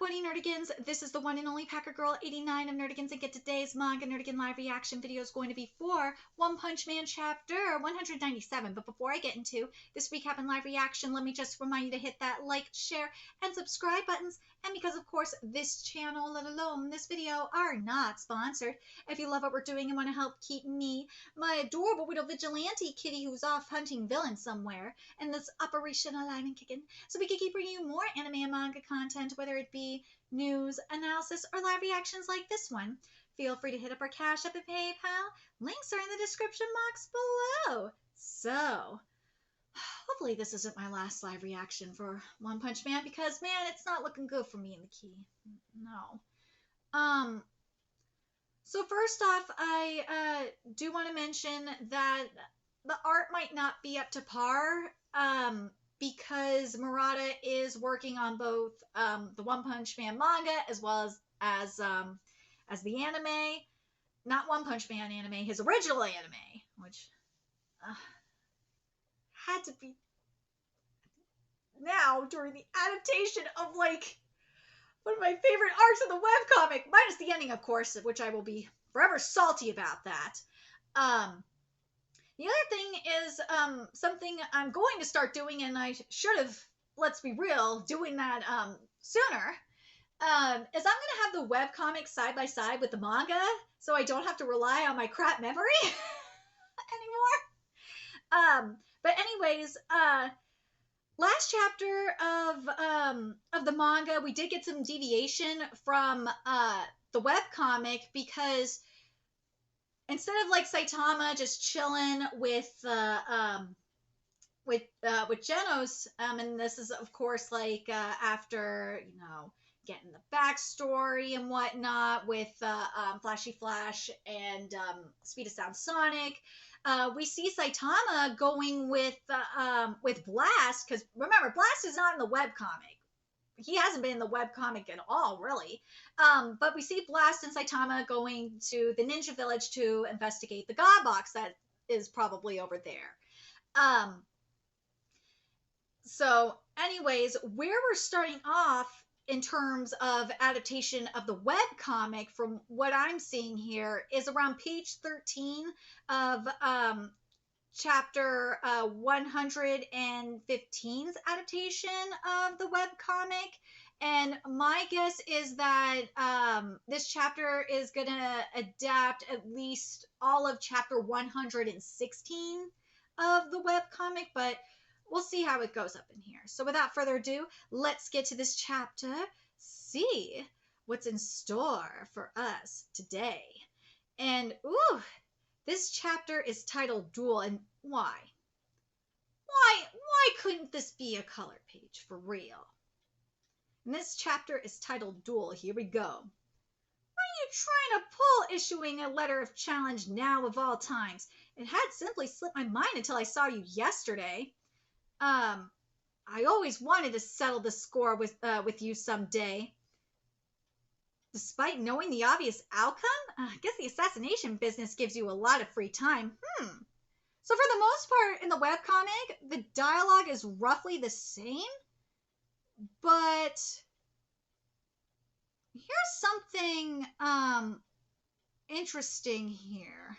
What Nerdigans? This is the one and only Packer Girl 89 of Nerdigans, and get today's Manga Nerdigan live reaction video is going to be for One Punch Man chapter 197. But before I get into this recap and live reaction, let me just remind you to hit that like, share, and subscribe buttons. And because, of course, this channel, let alone this video, are not sponsored, if you love what we're doing and want to help keep me, my adorable widow vigilante kitty who's off hunting villains somewhere, and this operation alive and kicking, so we can keep bringing you more anime and manga content, whether it be news, analysis, or live reactions like this one, feel free to hit up our Cash App and PayPal. Links are in the description box below. So, hopefully this isn't my last live reaction for One Punch Man, because, man, it's not looking good for me in the key. No. So first off, I do want to mention that the art might not be up to par, because Murata is working on both the One Punch Man manga as well as the anime. Not One Punch Man anime, his original anime, which had to be now during the adaptation of, like, one of my favorite arcs of the webcomic, minus the ending, of course, which I will be forever salty about that. The other thing is something I'm going to start doing, and I should have, let's be real, doing that sooner, is I'm going to have the webcomic side by side with the manga, so I don't have to rely on my crap memory anymore. But anyways, last chapter of the manga, we did get some deviation from the webcomic, because instead of, like, Saitama just chilling with Genos, and this is, of course, like, after, you know, getting the backstory and whatnot with Flashy Flash and Speed of Sound Sonic, we see Saitama going with Blast, because remember, Blast is not in the webcomic. He hasn't been in the webcomic at all, really. But we see Blast and Saitama going to the Ninja Village to investigate the God Box that is probably over there. So, anyways, where we're starting off in terms of adaptation of the webcomic, from what I'm seeing here, is around page 13 of chapter 115's adaptation of the webcomic. And my guess is that this chapter is going to adapt at least all of chapter 116 of the webcomic, but we'll see how it goes up in here. So without further ado, let's get to this chapter, see what's in store for us today. And, ooh, this chapter is titled Duel, and why? Why couldn't this be a color page, for real? And this chapter is titled Duel. Here we go. What are you trying to pull, issuing a letter of challenge now of all times? It had simply slipped my mind until I saw you yesterday. I always wanted to settle the score with you someday. Despite knowing the obvious outcome, I guess the assassination business gives you a lot of free time. So for the most part in the webcomic, the dialogue is roughly the same, but here's something interesting here.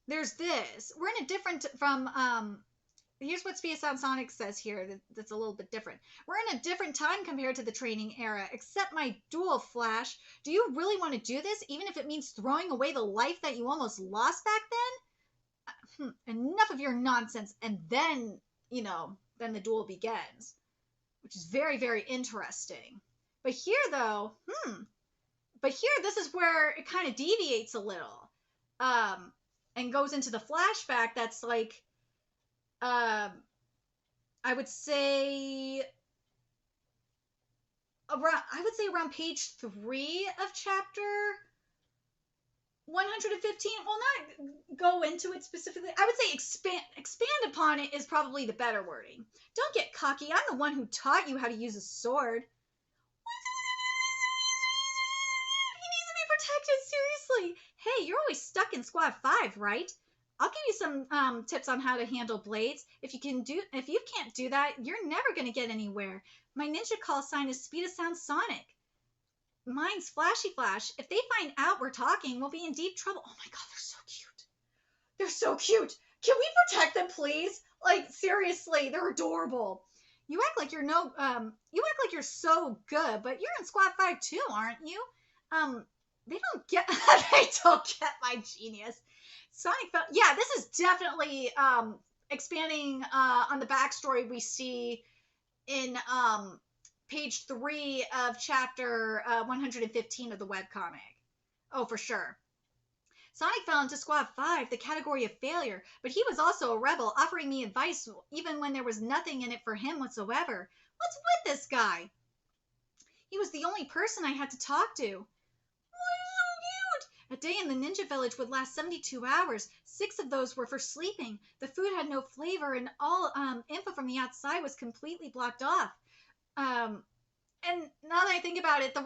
There's this. We're in a different from here's what Speed of Sound Sonic says here that's a little bit different. We're in a different time compared to the training era. Accept my duel, Flash. Do you really want to do this, even if it means throwing away the life that you almost lost back then? Enough of your nonsense. And then, you know, then the duel begins, which is very, very interesting. But here, though, this is where it kind of deviates a little, and goes into the flashback that's like, I would say around page 3 of chapter 115. Well, not go into it specifically. I would say expand upon it is probably the better wording. Don't get cocky. I'm the one who taught you how to use a sword. He needs to be protected, seriously. Hey, you're always stuck in Squad 5, right? I'll give you some tips on how to handle blades. If you can't do that, you're never going to get anywhere. My ninja call sign is Speed of Sound Sonic. Mine's Flashy Flash. If they find out we're talking, we'll be in deep trouble. Oh my god, they're so cute. They're so cute. Can we protect them, please? Like, seriously, they're adorable. You act like you're so good, but you're in Squad 5 too, aren't you? They don't get my genius. Sonic felt, yeah, this is definitely expanding on the backstory we see in page 3 of chapter 115 of the webcomic. Oh, for sure. Sonic fell into Squad 5, the category of failure, but he was also a rebel, offering me advice even when there was nothing in it for him whatsoever. What's with this guy? He was the only person I had to talk to. Oh, so cute! A day in the ninja village would last 72 hours. 6 of those were for sleeping. The food had no flavor, and all info from the outside was completely blocked off. And now that I think about it, a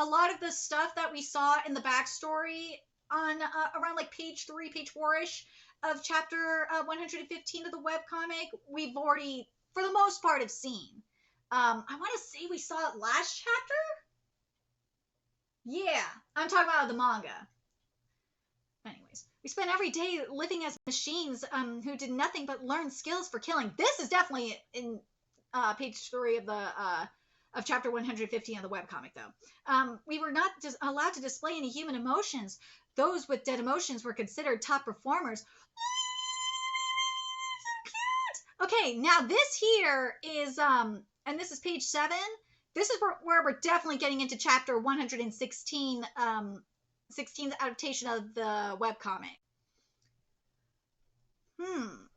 lot of the stuff that we saw in the backstory on around like page 3, page 4-ish of chapter 115 of the webcomic, we've already, for the most part, have seen. I want to say we saw it last chapter? Yeah, I'm talking about the manga. Anyways, we spent every day living as machines who did nothing but learn skills for killing. This is definitely in page 3 of chapter 115 of the webcomic, though. We were not just allowed to display any human emotions. Those with dead emotions were considered top performers. So cute! Okay, now this here is, and this is page 7. This is where we're definitely getting into chapter 116, 16th adaptation of the webcomic. Hold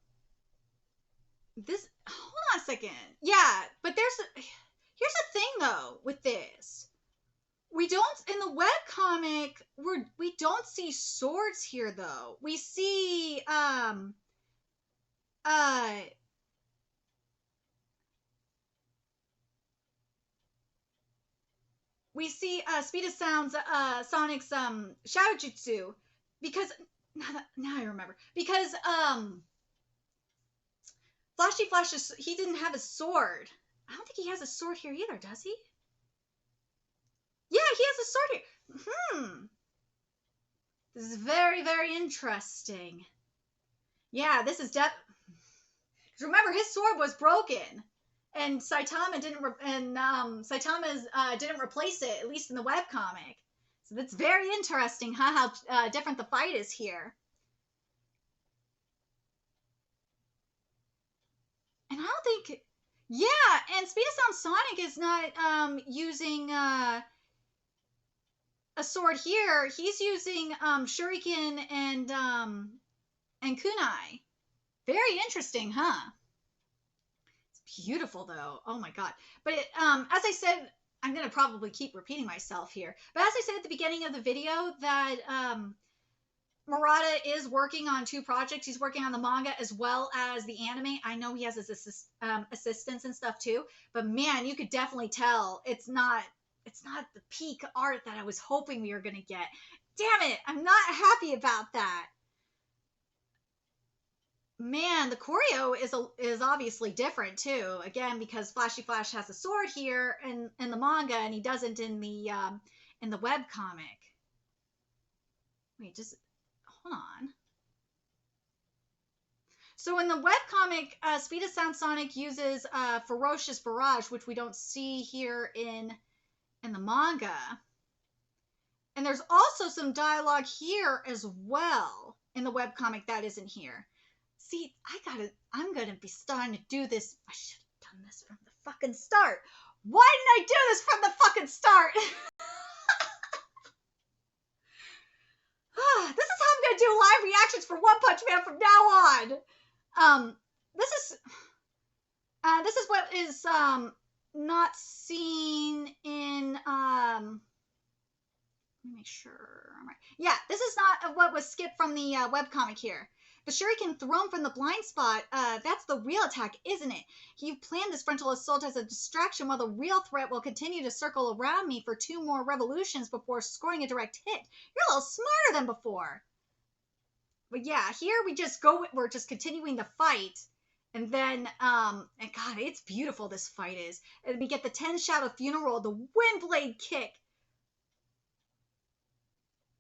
on a second. Yeah, but here's the thing, though, with this. We don't, in the webcomic, we don't see swords here, though. We see, Speed of Sound's, Sonic's, Shadow Jutsu, because, now I remember, because, Flashy Flash, he didn't have a sword. I don't think he has a sword here either, does he? Yeah, he has a sword here. This is very, very interesting. Yeah, this is remember, his sword was broken, and Saitama didn't replace it, at least in the webcomic. So that's very interesting, huh? How different the fight is here. And I don't think, yeah, and Speed of Sound Sonic is not using a sword here. He's using shuriken and kunai. Very interesting, huh? It's beautiful, though. Oh my god. But as I said, I'm gonna probably keep repeating myself here, but as I said at the beginning of the video, that Murata is working on 2 projects. He's working on the manga as well as the anime. I know he has his assistants and stuff too, but man, you could definitely tell it's not the peak art that I was hoping we were going to get. Damn it, I'm not happy about that. Man, the choreo is obviously different too. Again, because Flashy Flash has a sword here in the manga, and he doesn't in the webcomic. Wait, just hold on. So in the webcomic, Speed of Sound Sonic uses Ferocious Barrage, which we don't see here in the manga. And there's also some dialogue here as well in the webcomic that isn't here. See, I'm gonna be starting to do this. I should have done this from the fucking start. Why didn't I do this from the fucking start? This is how I'm gonna do live reactions for One Punch Man from now on. This is what is not seen in let me make sure I'm right. Yeah, this is not what was skipped from the webcomic here. The shuriken thrown from the blind spot, that's the real attack, isn't it? You've planned this frontal assault as a distraction while the real threat will continue to circle around me for 2 more revolutions before scoring a direct hit. You're a little smarter than before. But yeah, here we're just continuing the fight. And then, and God, it's beautiful, this fight is. And we get the 10 Shadow Funeral, the Windblade kick.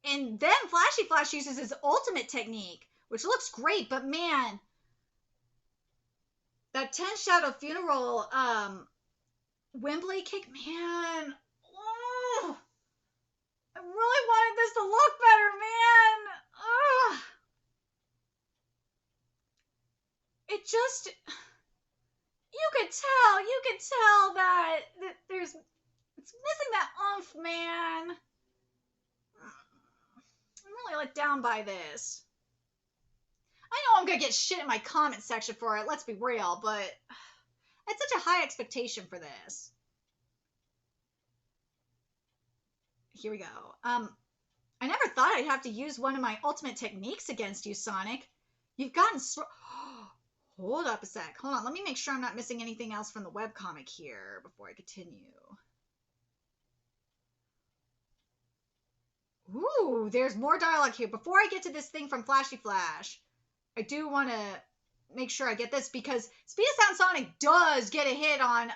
And then Flashy Flash uses his ultimate technique, which looks great, but man, that 10 Shadow Funeral, Windblade kick, man, oh, I really wanted this to look better, man. Ugh. It just, you could tell that there's, it's missing that oomph, man. I'm really let down by this. I know I'm gonna get shit in my comment section for it, let's be real, but I had such a high expectation for this. Here we go. I never thought I'd have to use one of my ultimate techniques against you, Sonic. You've gotten Hold up a sec. Hold on. Let me make sure I'm not missing anything else from the webcomic here before I continue. Ooh, there's more dialogue here. Before I get to this thing from Flashy Flash, I do want to make sure I get this because Speed of Sound Sonic does get a hit on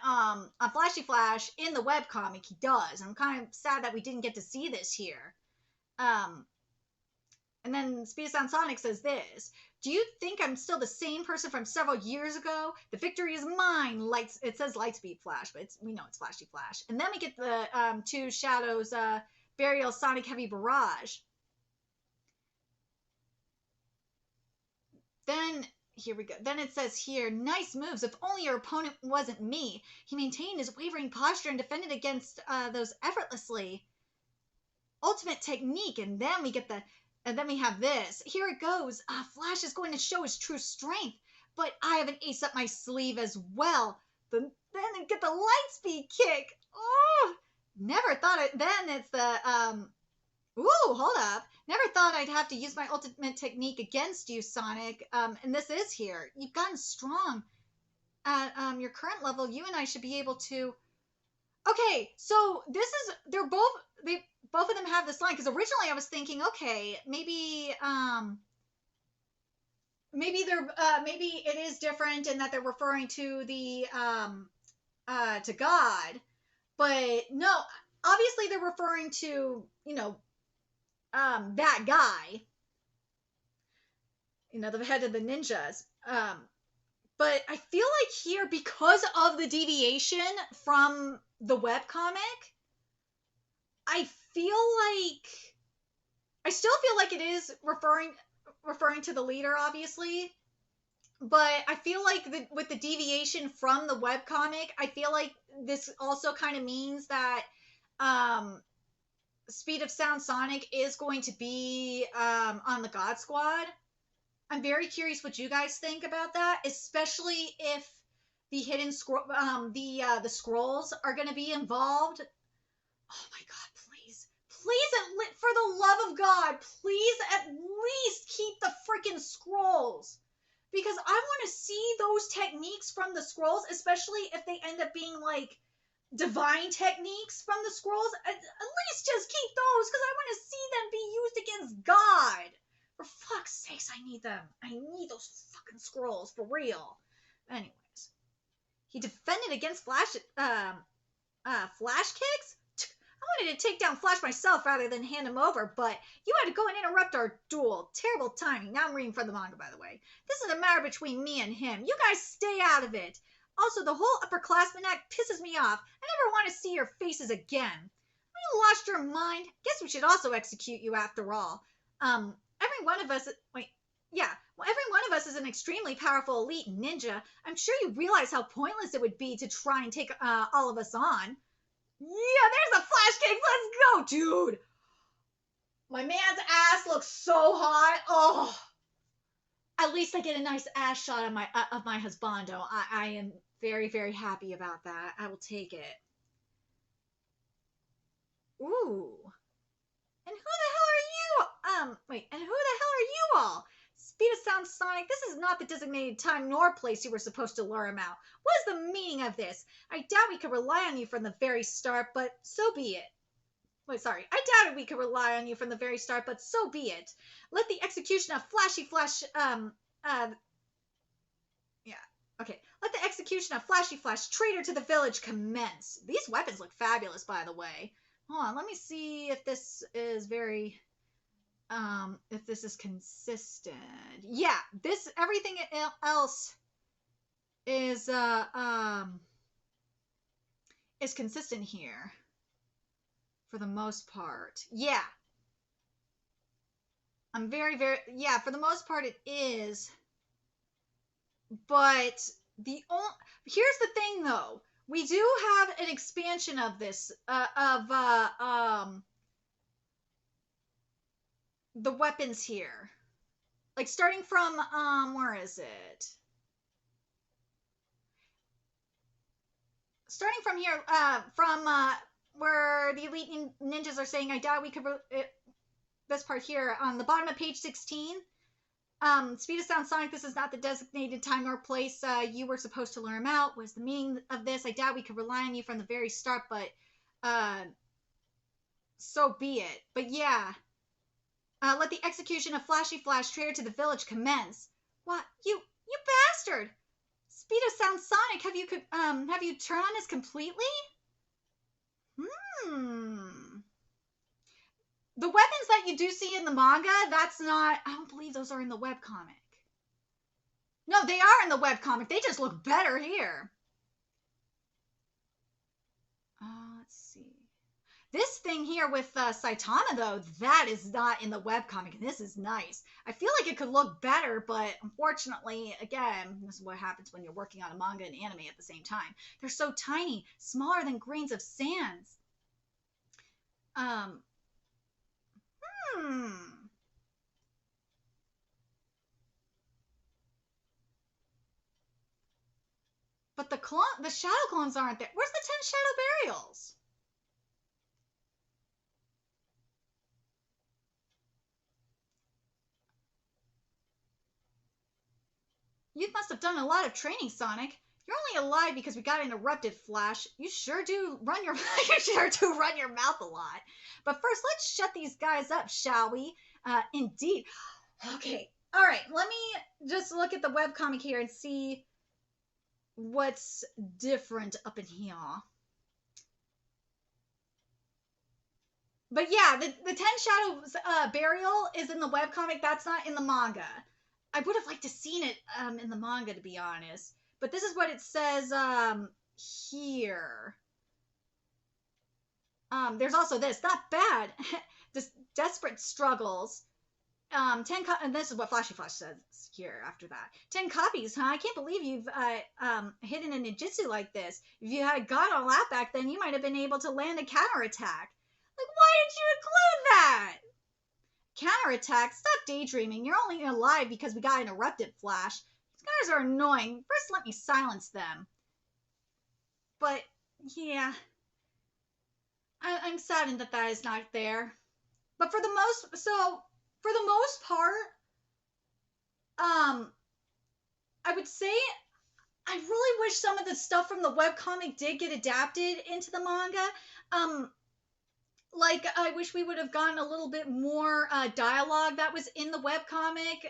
Flashy Flash in the webcomic. He does. I'm kind of sad that we didn't get to see this here. And then Speed of Sound Sonic says this. Do you think I'm still the same person from several years ago? The victory is mine. It says Lightspeed Flash, but we know it's Flashy Flash. And then we get the 2 Shadows Burial Sonic Heavy Barrage. Then, here we go. Then it says here, nice moves. If only your opponent wasn't me. He maintained his wavering posture and defended against those effortlessly. Ultimate technique. And then we get and then we have this. Here it goes. Flash is going to show his true strength. But I have an ace up my sleeve as well. Then get the Lightspeed kick. Oh, never thought it. Then it's the, ooh, hold up. Never thought I'd have to use my ultimate technique against you, Sonic. And this is here. You've gotten strong. At your current level, you and I should be able to... Okay, so both of them have this line, because originally I was thinking, okay, maybe it is different in that they're referring to the to God, but no, obviously they're referring to, that guy, the head of the ninjas. But I feel like here, because of the deviation from the webcomic, I still feel like it is referring to the leader, obviously. But I feel like with the deviation from the webcomic, I feel like this also kind of means that Speed of Sound Sonic is going to be on the God Squad. I'm very curious what you guys think about that, especially if the hidden scroll, the scrolls are going to be involved. Oh my God, please, for the love of God, please at least keep the freaking scrolls, because I want to see those techniques from the scrolls, especially if they end up being like divine techniques from the scrolls. At least just keep those, because I want to see them be used against God. For fuck's sakes, I need them. I need those fucking scrolls, for real. Anyways. He defended against flash kicks? I wanted to take down Flash myself rather than hand him over, but you had to go and interrupt our duel. Terrible timing. Now I'm reading from the manga, by the way. This is a matter between me and him. You guys stay out of it. Also, the whole upperclassman act pisses me off. I never want to see your faces again. You lost your mind? Guess we should also execute you after all. Every one of us is an extremely powerful elite ninja. I'm sure you realize how pointless it would be to try and take all of us on. Yeah, there's a flash kick. Let's go, dude. My man's ass looks so hot. Oh, at least I get a nice ass shot of my husbando. I am very, very happy about that. I will take it. Ooh. And who the hell are you? And who the hell are you all? Speed of Sound Sonic, this is not the designated time nor place you were supposed to lure him out. What is the meaning of this? I doubt we could rely on you from the very start, but so be it. Wait, sorry. I doubted we could rely on you from the very start, but so be it. Let the execution of yeah. Okay. Let the execution of Flashy Flash, traitor to the village, commence. These weapons look fabulous, by the way. Hold on, let me see if this is if this is consistent. Yeah, everything else is consistent here for the most part. Yeah. I'm yeah, for the most part it is. But here's the thing though. We do have an expansion of this the weapons here. Like starting from where is it? Starting from here from where the elite ninjas are saying I doubt we could this part here on the bottom of page 16. Speed of Sound Sonic, this is not the designated time or place you were supposed to learn them out. What is the meaning of this? I doubt we could rely on you from the very start, but so be it. But yeah. Let the execution of Flashy Flash, traitor to the village, commence. What? You bastard! Speed of Sound Sonic, have you turned on us completely? The weapons that you do see in the manga, that's not... I don't believe those are in the webcomic. No, they are in the webcomic. They just look better here. Let's see. This thing here with Saitama, though, that is not in the webcomic, and this is nice. I feel like it could look better, but unfortunately, again, this is what happens when you're working on a manga and anime at the same time. They're so tiny, smaller than grains of sand. But the shadow clones aren't there. Where's the 10 shadow burials? You must have done a lot of training, Sonic. You're only alive because we got interrupted, Flash. You sure do run your mouth a lot. But first, let's shut these guys up, shall we? Indeed. Okay. All right. Let me just look at the webcomic here and see what's different up in here. But yeah, the 10 Shadows burial is in the webcomic. That's not in the manga. I would have liked to seen it in the manga, to be honest. But this is what it says here. There's also this. Not bad. This desperate struggles. 10 and this is what Flashy Flash says here after that. 10 copies, huh? I can't believe you've hidden a ninjutsu like this. If you had got all that back then, you might have been able to land a counterattack. Like, why did you include that? Counterattack? Stop daydreaming. You're only alive because we got interrupted, Flash. These guys are annoying. First, let me silence them. But, yeah. I'm saddened that is not there. But for the most part, I would say I really wish some of the stuff from the webcomic did get adapted into the manga. Like, I wish we would have gotten a little bit more dialogue that was in the webcomic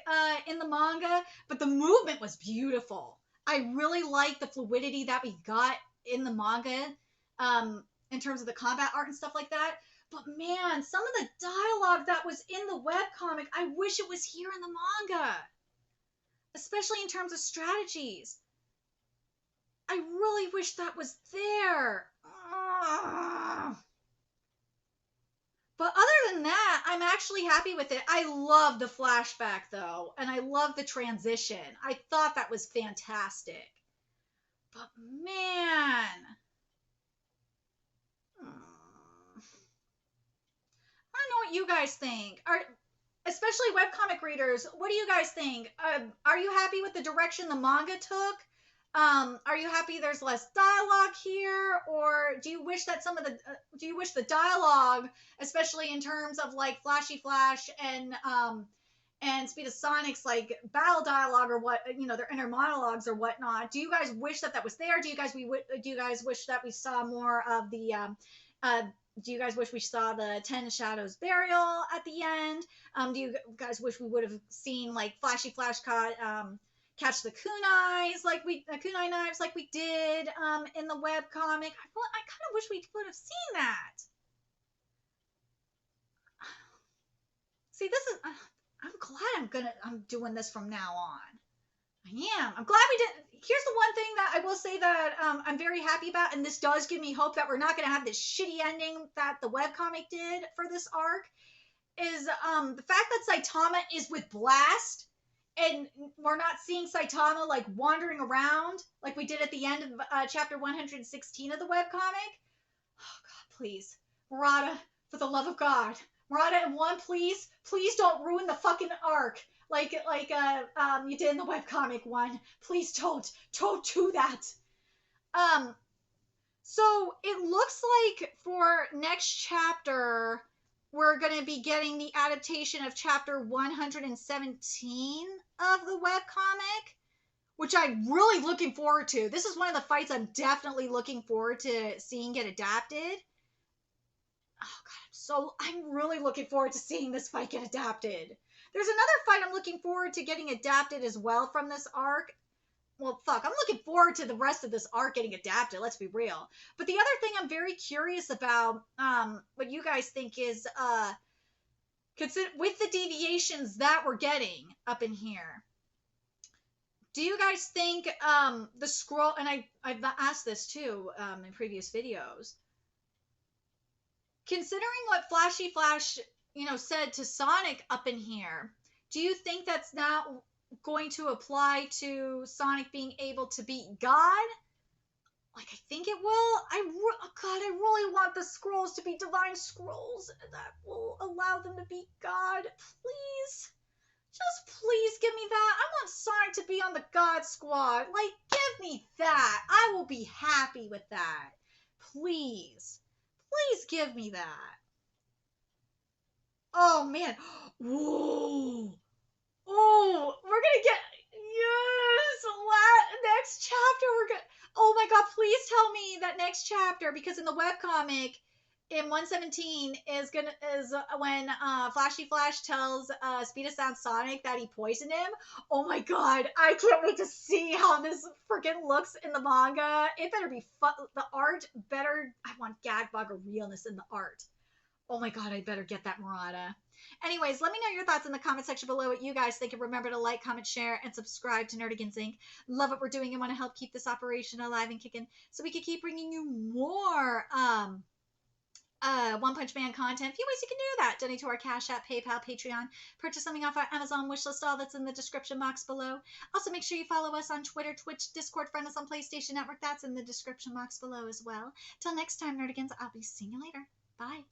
in the manga, but the movement was beautiful. I really like the fluidity that we got in the manga in terms of the combat art and stuff like that. But man, some of the dialogue that was in the webcomic, I wish it was here in the manga. Especially in terms of strategies. I really wish that was there. But other than that, I'm actually happy with it. I love the flashback, though, and I love the transition. I thought that was fantastic. But man... I don't know what you guys think. Especially webcomic readers, what do you guys think? Are you happy with the direction the manga took? Are you happy there's less dialogue here, or do you wish that do you wish the dialogue, especially in terms of like Flashy Flash and Speed of Sonic's like battle dialogue or what, their inner monologues or whatnot? Do you guys wish that was there? Do you guys wish that we saw more of the Do you guys wish we saw the Ten Shadows burial at the end? Do you guys wish we would have seen like Flashy Flash catch the kunais kunai knives like we did in the web comic? I kind of wish we would have seen that. See, this is. I'm glad I'm doing this from now on. I am. I'm glad we did. Here's the one thing that I will say that I'm very happy about, and this does give me hope that we're not going to have this shitty ending that the webcomic did for this arc, is the fact that Saitama is with Blast, and we're not seeing Saitama like wandering around like we did at the end of chapter 116 of the webcomic. Oh, God, please. Murata, for the love of God. Murata and One, please don't ruin the fucking arc like you did in the webcomic one. Please don't do that. So it looks like for next chapter we're going to be getting the adaptation of chapter 117 of the webcomic, which I'm really looking forward to. This is one of the fights I'm definitely looking forward to seeing get adapted. Oh God, I'm really looking forward to seeing this fight get adapted. There's another fight I'm looking forward to getting adapted as well from this arc. Well, fuck, I'm looking forward to the rest of this arc getting adapted, let's be real. But the other thing I'm very curious about, what you guys think is, with the deviations that we're getting up in here, do you guys think the scroll, and I've asked this too in previous videos, considering what Flashy Flash, said to Sonic up in here, do you think that's now going to apply to Sonic being able to beat God? Like, I think it will. God, I really want the scrolls to be divine scrolls that will allow them to beat God. Please. Just please give me that. I want Sonic to be on the God Squad. Like, give me that. I will be happy with that. Please. Please give me that. Oh, man. Whoa. Oh, we're going to get... Yes! Next chapter, we're going to... Oh, my God, please tell me that next chapter, because in the webcomic, in 117, is when Flashy Flash tells Speed of Sound Sonic that he poisoned him. Oh, my God. I can't wait to see how this freaking looks in the manga. It better be fun. The art better... I want gag bug or realness in the art. Oh my God, I better get that Murata. Anyways, let me know your thoughts in the comment section below what you guys think. And remember to like, comment, share, and subscribe to Nerdigans Inc. Love what we're doing and want to help keep this operation alive and kicking so we can keep bringing you more One Punch Man content. A few ways you can do that. Donate to our Cash App, PayPal, Patreon. Purchase something off our Amazon wishlist. All that's in the description box below. Also, make sure you follow us on Twitter, Twitch, Discord, friend us on PlayStation Network. That's in the description box below as well. Till next time, Nerdigans, I'll be seeing you later. Bye.